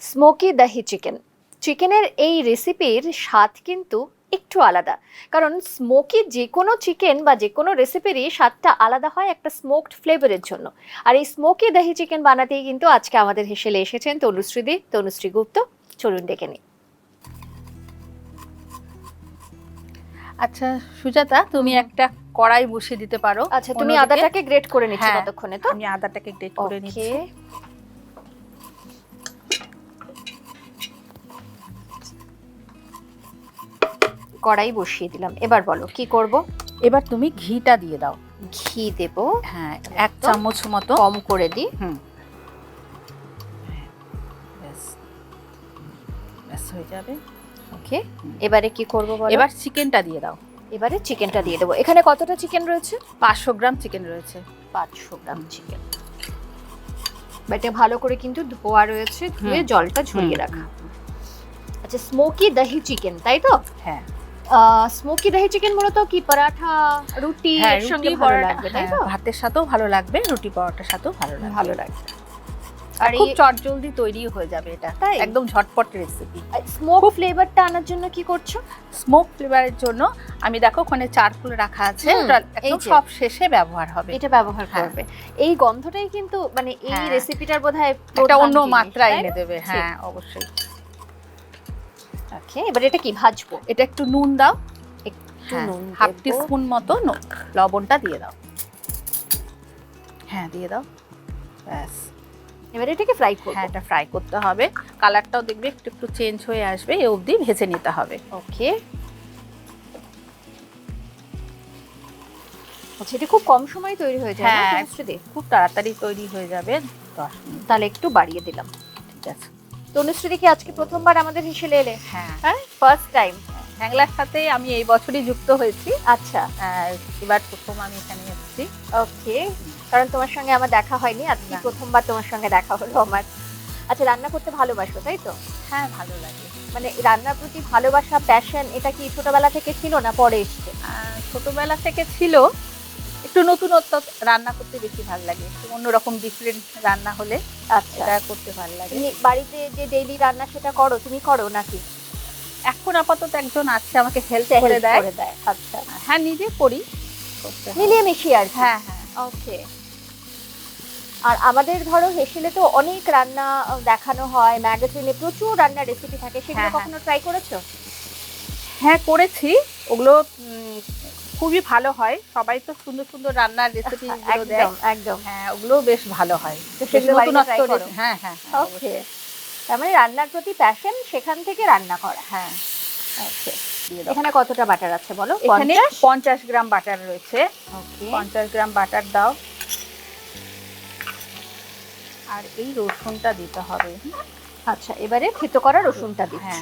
Smoky দাহি chicken. চিকেনের এই রেসিপির স্বাদ কিন্তু একটু আলাদা, কারণ স্মোকি যে কোনো চিকেন বা যে কোনো রেসিপিরই স্বাদটা আলাদা হয় একটা স্মোকড ফ্লেভারের জন্য। আর এই স্মোকি দাহি চিকেন বানাতেই কিন্তু আজকে আমাদের হেসেলে এসেছেন তনুশ্রী গুপ্ত। চলুন ডেকে নিই। আচ্ছা সুজাতা, তুমি একটা কড়াই বসিয়ে দিতে পারো। আচ্ছা, তুমি আদাটাকে গ্রেট করে নিচ্ছ হ্যাঁ, ততক্ষণে? তো আমি আদাটাকে গ্রেট করে নিচ্ছি। কড়াই বসিয়ে দিলাম, এবার বলো কি করব। এবার তুমি ঘিটা দিয়ে দাও। ঘি দেব? হ্যাঁ, 1 চামচ মতো। কম করে দিই। ব্যাস ব্যাস হয়ে যাবে। ওকে, এবারে কি করব বলো। এবার চিকেনটা দিয়ে দাও। এবারে চিকেনটা দিয়ে দেবো। এখানে কতটা চিকেন রয়েছে? 500 গ্রাম চিকেন রয়েছে। 500 গ্রাম চিকেন। এটা ভালো করে কিন্তু ধোয়া রয়েছে, ধুয়ে জলটা ঝরিয়ে রাখা। আচ্ছা, স্মোকি দাহি চিকেন, তাই তো? হ্যাঁ। স্মোকি দাহি চিকেন মূলত কি পরাঠা, রুটি এর সঙ্গে ভালো লাগবে, তাই তো? ভাতের সাথেও ভালো লাগবে, রুটি পরোটার সাথেও ভালো লাগবে। আর খুব চটজলদি তৈরি হয়ে যাবে এটা, একদম ঝটপট রেসিপি। স্মোক ফ্লেভারটা আনার জন্য কি করছো? স্মোক ফ্লেভারের জন্য আমি দেখো ওখানে চারকোল রাখা আছে, ওটা একদম সব শেষে ব্যবহার হবে। এটা ব্যবহার করবে। এই গন্ধটাই কিন্তু মানে এই রেসিপিটার বোধহয় একটা অন্য মাত্রা এনে দেবে। হ্যাঁ, অবশ্যই। ওকে, এবার এটা কি ভাজবো? এটা একটু নুন দাও, একটু নুন, হাফ টিস্পুন মতো লবণটা দিয়ে দাও। হ্যাঁ, দিয়ে দাও। ব্যাস, এবার এটাকে ফ্রাই করব। হ্যাঁ, এটা ফ্রাই করতে হবে। কালারটাও দেখবে একটু একটু চেঞ্জ হয়ে আসবে, এই অবধি ভেজে নিতে হবে। ওকে। আচ্ছা, এটা খুব কম সময় তৈরি হয়ে যায় না? হ্যাঁ, খুব তাড়াতাড়ি তৈরি হয়ে যাবে, 10 মিনিট। তাহলে একটু বাড়িয়ে দিলাম। ঠিক আছে। তনুশ্রী কি আজকে প্রথমবার আমাদের হেসেলে এলে? হ্যাঁ, ফার্স্ট টাইম। হ্যাংলার সাথে আমি এই বছরই যুক্ত হয়েছি। আচ্ছা, এবার প্রথম আমি এখানে এসেছি। ওকে, কারণ তোমার সঙ্গে আমার দেখা হয়নি, আজকে প্রথমবার তোমার সঙ্গে দেখা হলো আমার। আচ্ছা, রান্না করতে ভালোবাসো, তাই তো? হ্যাঁ, ভালো লাগে। মানে রান্নার প্রতি ভালোবাসা, প্যাশন, এটা কি ছোটবেলা থেকে ছিল না পরে এসছে? ছোটবেলা থেকে ছিল। একটু নতুনত্ব রান্না করতে বেশি ভালো লাগে, একটু অন্যরকম ডিফারেন্ট রান্না হলে এটা করতে ভালো লাগে। বাড়িতে যে ডেইলি রান্না সেটা করো, তুমি করো নাকি? এখন আপাতত একজন আছে আমাকে হেল্প করে দেয়। আচ্ছা, হ্যাঁ, নিজে করি, মিলিয়ে মিশিয়ে আর। হ্যাঁ হ্যাঁ, ওকে। আর আমাদের ধরো হেসেলে তো অনেক রান্না দেখানো হয়, ম্যাগাজিনে প্রচুর রান্নার রেসিপি থাকে, সেগুলো কখনো ট্রাই করেছো? হ্যাঁ, করেছি। ওগুলো খুবই ভালো হয়। সবাই তো সুন্দর সুন্দর রান্নার রেসিপি দেয়। একদম। হ্যাঁ, ওগুলো বেশ ভালো হয়। সেগুলো বাড়িতে ট্রাই করো? হ্যাঁ হ্যাঁ। ওকে, তার মানে রান্নার প্রতি প্যাশন, সেখান থেকে রান্না করা। হ্যাঁ। ওকে, এখানে কতটা বাটার আছে বলো? এখানে 50 গ্রাম বাটার রয়েছে। ওকে, 50 গ্রাম বাটার দাও। আর এই রসুনটা দিতে হবে। আচ্ছা, এবারে থেতো করা রসুনটা দিচ্ছ।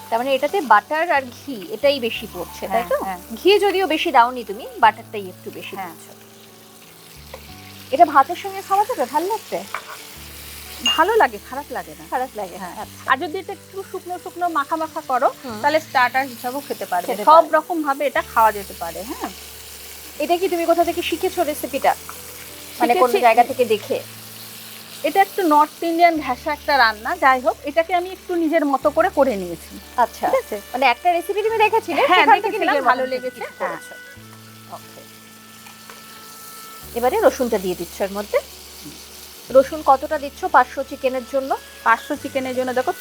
তার মানে এটাতে বাটার আর ঘি এটাই বেশি পড়ছে, তাই তো? ঘি যদিও বেশি দাওনি তুমি, বাটারটাই একটু বেশি দিচ্ছ। এটা ভাতের সঙ্গে খাওয়া যাবে? ভালো লাগবে? ভালো লাগে, খারাপ লাগে না। খারাপ লাগে, হ্যাঁ। আর যদি এটা একটু শুকনো শুকনো মাখা মাখা করো, তাহলে স্টার্টার হিসাবেও খেতে পারবে। সব রকম ভাবে এটা খাওয়া যেতে পারে। হ্যাঁ, এটা কি তুমি কোথা থেকে শিখেছো রেসিপিটা, মানে কোন জায়গা থেকে দেখে? এটা একটু নর্থ ইন্ডিয়ান ঘেঁষা একটা রান্না, যাই হোক এটাকে আমি একটু নিজের মতো করে করে নিয়েছি। আচ্ছা, ঠিক আছে। মানে একটা রেসিপি তুমি দেখেছিলে, হ্যাঁ, সেখান থেকে দেখেছিলাম, ভালো লেগেছে। হ্যাঁ, ওকে। এবারে রসুনটা দিয়ে দিচ্ছ এর মধ্যে। রসুন কতটা দিচ্ছ 500 চিকেনের জন্য? 500 চিকেনের জন্য দেখো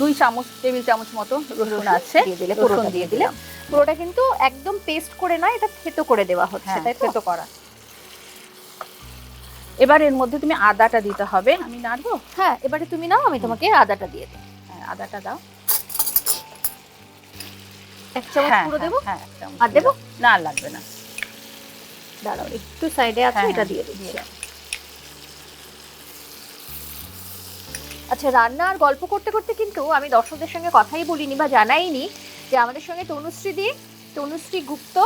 2 টেবিল চামচ মতো রসুন আছে, রসুন দিয়ে দিলাম। পুরোটা কিন্তু একদম পেস্ট করে না, এটা থেতো করে দেওয়া হচ্ছে, তাই থেতো করা। এবার এর মধ্যে তুমি আদাটা দিতে হবে। আমি নাড়বো? হ্যাঁ, এবারে তুমি নাও, আমি তোমাকে আদাটা দিয়ে দিই। হ্যাঁ, আদাটা দাও। 1 চামচ পুরো দেবো? হ্যাঁ, 1 চামচ। আর দেবো না, লাগবে না। দাঁড়াও, একটু সাইডে আছে, এটা দিয়ে দিচ্ছি। আচ্ছা, রান্না আর গল্প করতে করতে কিন্তু আমি দর্শকদের সঙ্গে কথাই বলিনি বা জানাইনি যে আমাদের সঙ্গে তনুশ্রী গুপ্ত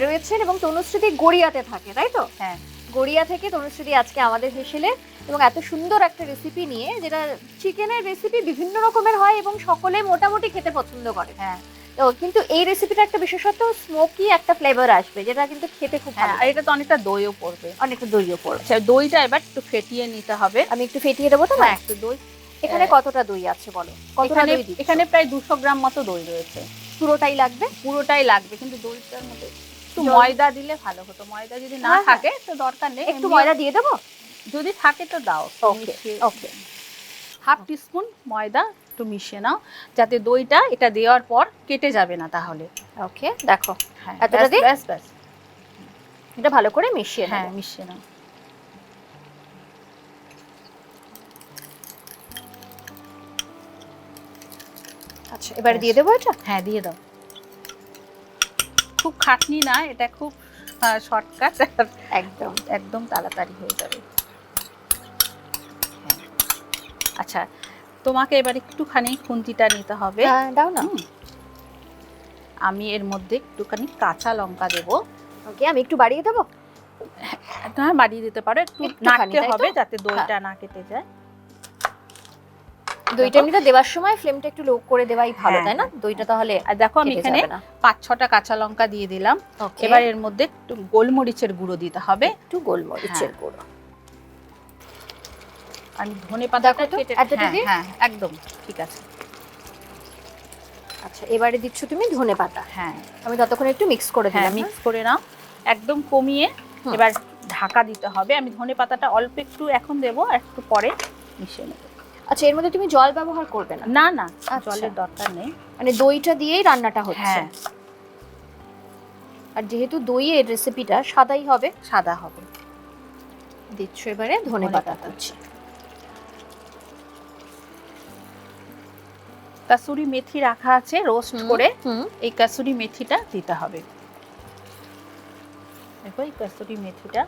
রয়েছেন, এবং তনুশ্রী গড়িয়াতে থাকে, তাই তো? হ্যাঁ, গড়িয়া থেকে তনুশ্রী আজকে আমাদের হেসেলে, এবং এত সুন্দর একটা রেসিপি নিয়ে, যেটা চিকেনের রেসিপি বিভিন্ন রকমের হয় এবং সকলে মোটামুটি খেতে পছন্দ করে। হ্যাঁ, তো কিন্তু এই রেসিপিটা একটা বিশেষত স্মোকি একটা ফ্লেভার আসবে, যেটা কিন্তু খেতে খুব ভালো। আর এটা তো অনেকটা দইও পড়বে, অনেকটা দইও পড়বে। আচ্ছা দইটা এবার একটু ফেটিয়ে নিতে হবে। আমি একটু ফেটিয়ে দেবো তো? একটু দই। এখানে কতটা দই আছে বলো, কতটা দই দিচ্ছ? এখানে প্রায় 200 গ্রাম মতো দই রয়েছে। পুরোটাই লাগবে? পুরোটাই লাগবে, কিন্তু দইটার মধ্যে একটু ময়দা দিলে ভালো হতো। ময়দা যদি না থাকে তো দরকার নেই, একটু ময়দা দিয়ে দেবো, যদি থাকে তো দাও। ওকে ওকে। হাফ টিস্পুন ময়দা একটু মিশিয়ে নাও, যাতে দইটা এটা দেওয়ার পর কেটে যাবে না তাহলে। ওকে দেখো, হ্যাঁ এতটা দিই? ব্যাস ব্যাস। এটা ভালো করে মিশিয়ে হ্যাঁ নাও। মিশিয়ে নাও। আচ্ছা এবারে দিয়ে দেবো এটা? হ্যাঁ দিয়ে দাও। খুব খাটনি না, এটা খুব শর্টকাট, একদম একদম তাড়াতাড়ি হয়ে যাবে। আচ্ছা তোমাকে এবার একটুখানি খুন্তিটা নিতে হবে। দাও না। আমি এর মধ্যে একটুখানি কাঁচা লঙ্কা দেব। ওকে, আমি একটু বাড়িয়ে দেবো? হ্যাঁ বাড়িয়ে দিতে পারো, একটু নাড়তে হবে যাতে দইটা না কেটে যায়। দইটা এমনিতে দেওয়ার সময় ফ্লেমটা একটু লো করে দেওয়াই ভালো, তাই না? দইটা তাহলে। আর দেখো আমি এখানে 5-6টা কাঁচা লঙ্কা দিয়ে দিলাম। এবার এর মধ্যে একটু গোলমরিচের গুঁড়ো দিতে হবে। একটু গোলমরিচের গুঁড়ো। আমি ধনেপাতাটা কেটে, হ্যাঁ একদম ঠিক আছে। আচ্ছা এবারে দিচ্ছ তুমি ধনেপাতা? হ্যাঁ আমি ততক্ষণ একটু মিক্স করে দিলাম। মিক্স করে নাও, একদম কমিয়ে এবার ঢাকা দিতে হবে। আমি ধনেপাতাটা অল্প একটু এখন দেবো, একটু পরে মিশিয়ে নেব। আচ্ছা এর মধ্যে তুমি জল ব্যবহার করবে না? না না, জলের দরকার নেই, মানে দইটা দিয়েই রান্নাটা হচ্ছে। হ্যাঁ আর যেহেতু দইয়ের রেসিপিটা সাদাই হবে, সাদা হবে। দিচ্ছ এবারে ধনেপাতা কুচি। কাসুরি মেথি রাখা আছে রোস্ট করে, এই কাসুরি মেথিটা দিতে হবে। দেখো এই কাসুরি মেথিটা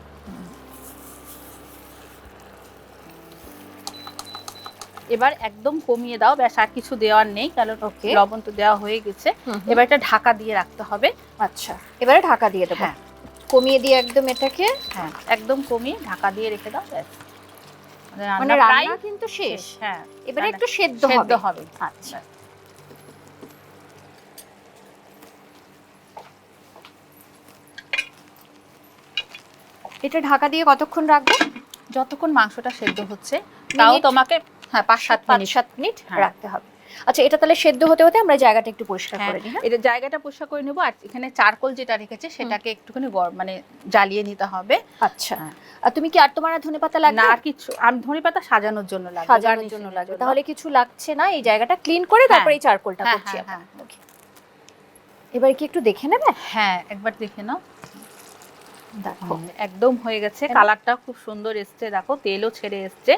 এবার একদম কমিয়ে দাও, ব্যাস আর কিছু দেওয়ার নেই, কারণ লবণ তো দেওয়া হয়ে গেছে। এবার এটা ঢাকা দিয়ে রাখতে হবে। আচ্ছা এবারে ঢাকা দিয়ে দেবো? হ্যাঁ কমিয়ে দিয়ে একদম এটাকে, হ্যাঁ একদম কমিয়ে ঢাকা দিয়ে রেখে দাও, ব্যাস। মানে রান্না কিন্তু শেষ। হ্যাঁ এবারে একটু সেদ্ধ হবে। আচ্ছা এটা ঢাকা দিয়ে কতক্ষণ রাখবো? যতক্ষণ মাংসটা সেদ্ধ হচ্ছে, তাও তোমাকে 5-7 মিনিট রাখতে হবে। আচ্ছা এটা তাহলে সেদ্ধ হতে হতে আমরা জায়গাটা একটু পরিষ্কার করে নিই। এটা জায়গাটা পরিষ্কার করে নেব। আর এখানে চারকোল যেটা রেখেছে সেটাকে একটুখানি মানে জ্বালিয়ে নিতে হবে। আচ্ছা আর তুমি কি আর তোমার ধনেপাতা লাগবে? না আর কিছু, আমি ধনেপাতা সাজানোর জন্য লাগবে, সাজানোর জন্য লাগবে। তাহলে কিছু লাগছে না, এই জায়গাটা ক্লিন করে তারপরে এই চারকোলটা করছি আমরা। এবার কি একটু দেখে নেবে? হ্যাঁ একবার দেখে নাও। দেখো একদম হয়ে গেছে, কালারটা খুব সুন্দর এসছে, দেখো তেলও ছেড়ে এসছে,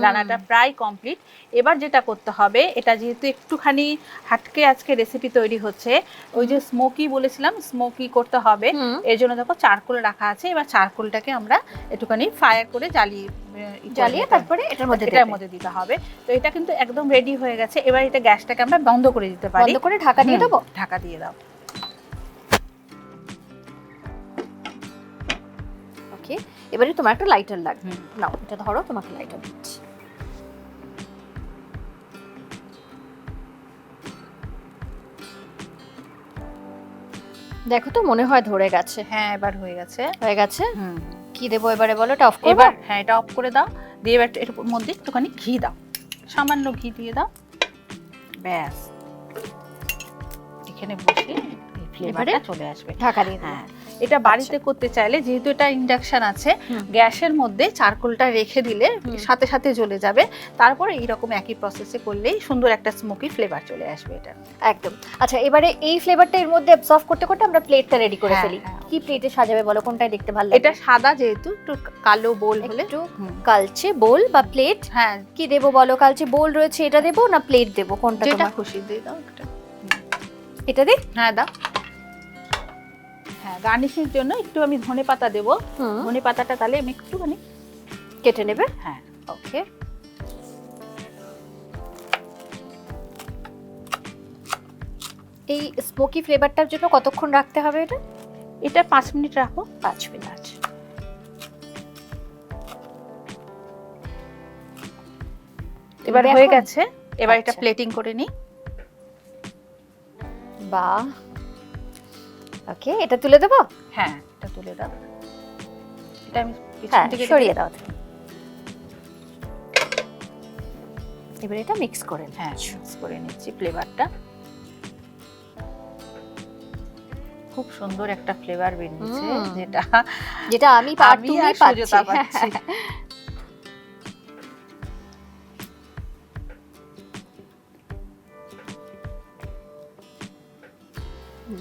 রান্নাটা প্রায় কমপ্লিট। এবার যেটা করতে হবে, এটা যেহেতু একটুখানি হাটকে আজকে রেসিপি তৈরি হচ্ছে, ওই যে স্মোকি বলেছিলাম, স্মোকি করতে হবে, এর জন্য দেখো চারকোল রাখা আছে। এবার চারকোলটাকে আমরা একটুখানি ফায়ার করে জ্বালিয়ে তারপরে এটার মধ্যে দিতে হবে। তো এটা কিন্তু একদম রেডি হয়ে গেছে। এবার এটা গ্যাসটাকে আমরা বন্ধ করে দিতে পারি। বন্ধ করে ঢাকা দিয়ে দেবো? ঢাকা দিয়ে দাও। এবারে তোমার একটা লাইটার লাগবে, নাও এটা ধরো, তোমাকে লাইটার দিচ্ছি। দেখো তো মনে হয় ধরে গেছে। হ্যাঁ এবার হয়ে গেছে। কি দেবো এবারে বলো? এটা অফ করব? এবার হ্যাঁ এটা অফ করে দাও, দিয়ে এবার এর মধ্যে একটুখানি ঘি দাও, সামান্য ঘি দিয়ে দাও, ব্যাস। এখানে বসে ফ্লেভারটা চলে আসবে। ঢাকা দিয়ে দাও। হ্যাঁ এটা বাড়িতে করতে চাইলে, যেহেতু এটা ইন্ডাকশন আছে, গ্যাসের মধ্যে চারকোলটা রেখে দিলে সাথে সাথে জ্বলে যাবে। তারপরে এইরকম একই প্রসেসে করলেই সুন্দর একটা স্মোকি ফ্লেভার চলে আসবে এটা। একদম। আচ্ছা এবারে এই ফ্লেভারটা এর মধ্যে অ্যাবসর্ব করতে করতে আমরা প্লেটটা রেডি করে ফেলি। কি প্লেটে সাজাবে বলো, কোনটায় দেখতে ভালো লাগে? এটা সাদা, যেহেতু একটু কালো বোল হলে, একটু কালচে বোল বা প্লেট। হ্যাঁ কি দেবো বলো? কালচে বোল রয়েছে, এটা দেবো না প্লেট দেবো, কোনটা তোমার খুশি? দিয়ে দাও এটা দিই। হ্যাঁ দাও। হ্যাঁ গার্নিশের জন্য একটু আমি ধনেপাতা দেবো। ধনেপাতাটা তাহলে আমি একটুখানি কেটে নেবে। হ্যাঁ ওকে। এই স্মোকি ফ্লেভারটার জন্য কতক্ষণ রাখতে হবে এটা? এটা 5 মিনিট রাখো। 5 মিনিট। এবার হয়ে গেছে। এবার এটা প্লেটিং করে নিই। বাহ, ওকে, এটা তুলে দেবো? হ্যাঁ, এটা তুলে দাও। এটা আমি হ্যাঁ, পিছন থেকে সরিয়ে দাও। এবার এটা মিক্স করে নাও। হ্যাঁ, মিক্স করে নিচ্ছি ফ্লেভারটা। খুব সুন্দর একটা ফ্লেভার বেরিয়েছে, যেটা আমি তুমি সুজাতা পাচ্ছি।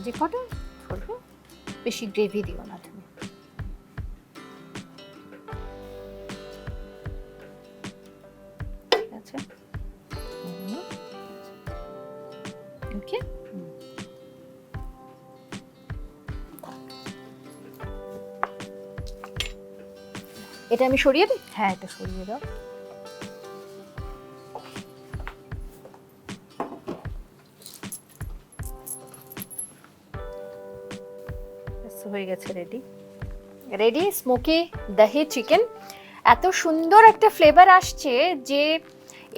যে কটা করবে, বেশি গ্রেভি দিও না তুমি। ঠিক আছে, ওকে। এটা আমি সরিয়ে দিই? হ্যাঁ, এটা সরিয়ে দাও। হয়ে গেছে, রেডি স্মোকি দহি চিকেন। এত সুন্দর একটা ফ্লেভার আসছে যে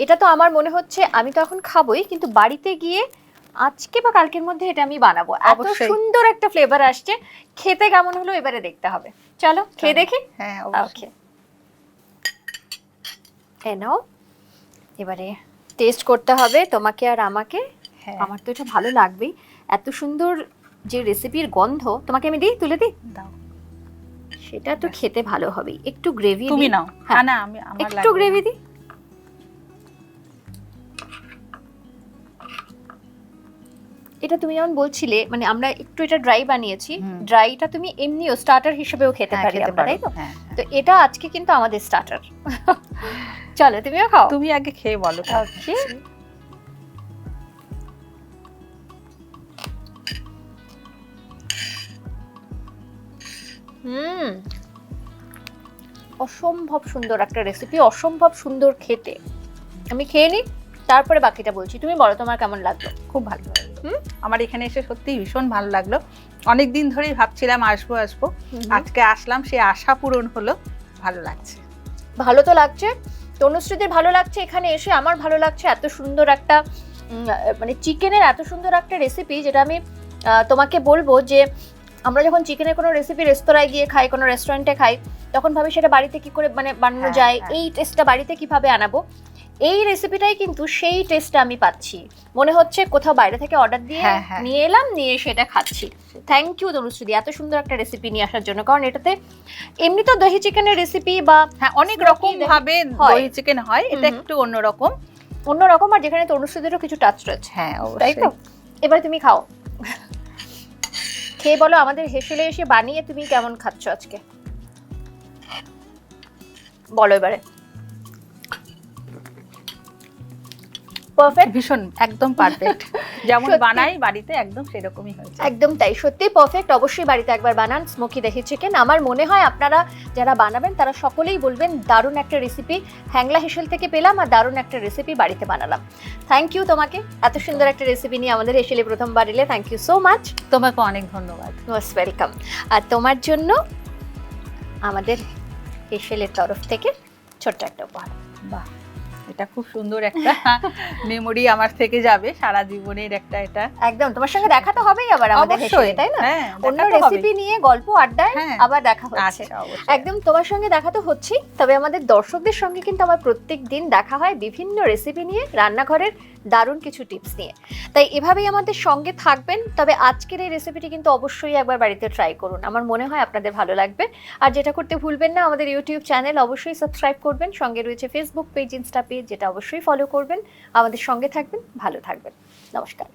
এটা তো আমার মনে হচ্ছে আমি তো এখন খাবোই, কিন্তু বাড়িতে গিয়ে আজকে বা কালকের মধ্যে এটা আমি বানাবো। এত সুন্দর একটা ফ্লেভার আসছে, খেতে কেমন হলো এবারে দেখতে হবে। চলো খেয়ে দেখি। হ্যাঁ, ওকে, এই নাও। এবারে টেস্ট করতে হবে তোমাকে আর আমাকে। আমার তো এটা ভালো লাগবেই, এত সুন্দর যে রেসিপির গন্ধ। তোমাকে আমি দিই, তুলে দিই? দাও। সেটা তো খেতে ভালো হবে। একটু গ্রেভি তুমি নাও। হ্যাঁ, না, আমি আমার একটু গ্রেভি দিই। এটা তুমি যেমন বলছিলে, মানে আমরা একটু এটা ড্রাই বানিয়েছি, ড্রাইটা তুমি এমনিও স্টার্টার হিসেবেও খেতে পারি আমরা, তাই তো? তো এটা আজকে কিন্তু আমাদের স্টার্টার। চলো তুমিও খাও। তুমি আগে খেয়ে বলো। ওকে, অসম্ভব সুন্দর একটা রেসিপি, অসম্ভব সুন্দর খেতে। আমি খেয়ে নিই, তারপরে বাকিটা বলছি। তুমি বলো তোমার কেমন লাগলো? খুব ভালো লাগলো। আমার এখানে এসে সত্যি ভীষণ ভালো লাগলো। অনেক দিন ধরেই ভাবছিলাম আসবো, আজকে আসলাম, সেই আশা পূরণ হলো। ভালো লাগছে। ভালো তো লাগছে, তনুশ্রীদের ভালো লাগছে, এখানে এসে আমার ভালো লাগছে। এত সুন্দর একটা মানে চিকেনের এত সুন্দর একটা রেসিপি, যেটা আমি তোমাকে বলবো যে আমরা যখন চিকেনের কোনো রেসিপি রেস্তোরাঁয় গিয়ে খাই, কোনো রেস্টুরেন্টে খাই, তখন ভাবি সেটা বাড়িতে কি করে মানে বানানো যায়, এই টেস্টটা বাড়িতে কিভাবে আনাবো। এই রেসিপিটাই কিন্তু সেই টেস্টটা আমি পাচ্ছি। মনে হচ্ছে কোথাও বাইরে থেকে অর্ডার দিয়ে নিয়ে এলাম, নিয়ে সেটা খাচ্ছি। থ্যাংক ইউ তনুশ্রী, এত সুন্দর একটা রেসিপি নিয়ে আসার জন্য। কারণ এটাতে এমনি তো দহি চিকেনের রেসিপি বা অনেক রকম ভাবে দহি চিকেন হয়, এটা একটু অন্যরকম। আর যেখানে তনুশ্রীদেরও কিছু টাচ রয়েছে। হ্যাঁ, তাই তো? এবার তুমি খাও, খেয়ে বলো আমাদের হেসেলে এসে বানিয়ে তুমি কেমন খাচ্ছ আজকে, বলো এবারে। পারফেক্ট, ভীষণ, একদম পারফেক্ট। যেমন বানাই বাড়িতে একদম সেরকমই হয়েছে। একদম তাই, সত্যি পারফেক্ট। অবশ্যই বাড়িতে একবার বানান স্মোকি দহি চিকেন। আমার মনে হয় আপনারা যারা বানাবেন তারা সকলেই বলবেন দারুণ একটা রেসিপি হ্যাংলা হেসেল থেকে পেলাম, আর দারুণ একটা রেসিপি বাড়িতে বানালাম। থ্যাংক ইউ তোমাকে, এত সুন্দর একটা রেসিপি নিয়ে আমাদের হেসেলে প্রথমবার এলে। Thank you so much. তোমাকে অনেক ধন্যবাদ। Most welcome. আর তোমার জন্য আমাদের হেসেলের তরফ থেকে ছোট্ট একটা উপহার। বাহ, এটা খুব সুন্দর একটা মেমোরি আমার থেকে যাবে সারা জীবনের একটা। এটা একদম, তোমার সঙ্গে দেখা তো হবেই আবার আমাদের হেসেলে, তাই না? অন্য রেসিপি নিয়ে গল্প আড্ডায় আবার দেখা হচ্ছে। একদম, তোমার সঙ্গে দেখা তো হচ্ছেই, তবে আমাদের দর্শকদের সঙ্গে কিন্তু আমার প্রত্যেক দিন দেখা হয় বিভিন্ন রেসিপি নিয়ে, রান্নাঘরের দারুণ কিছু টিপস নিয়ে। তাই এভাবেই আমাদের সঙ্গে থাকবেন। তবে আজকের এই রেসিপিটি কিন্তু অবশ্যই একবার বাড়িতে ট্রাই করুন, আমার মনে হয় আপনাদের ভালো লাগবে। আর যেটা করতে ভুলবেন না, আমাদের ইউটিউব চ্যানেল অবশ্যই সাবস্ক্রাইব করবেন, সঙ্গে রয়েছে ফেসবুক পেজ, ইনস্টা পেজ, যেটা অবশ্যই ফলো করবেন। আমাদের সঙ্গে থাকবেন, ভালো থাকবেন। নমস্কার।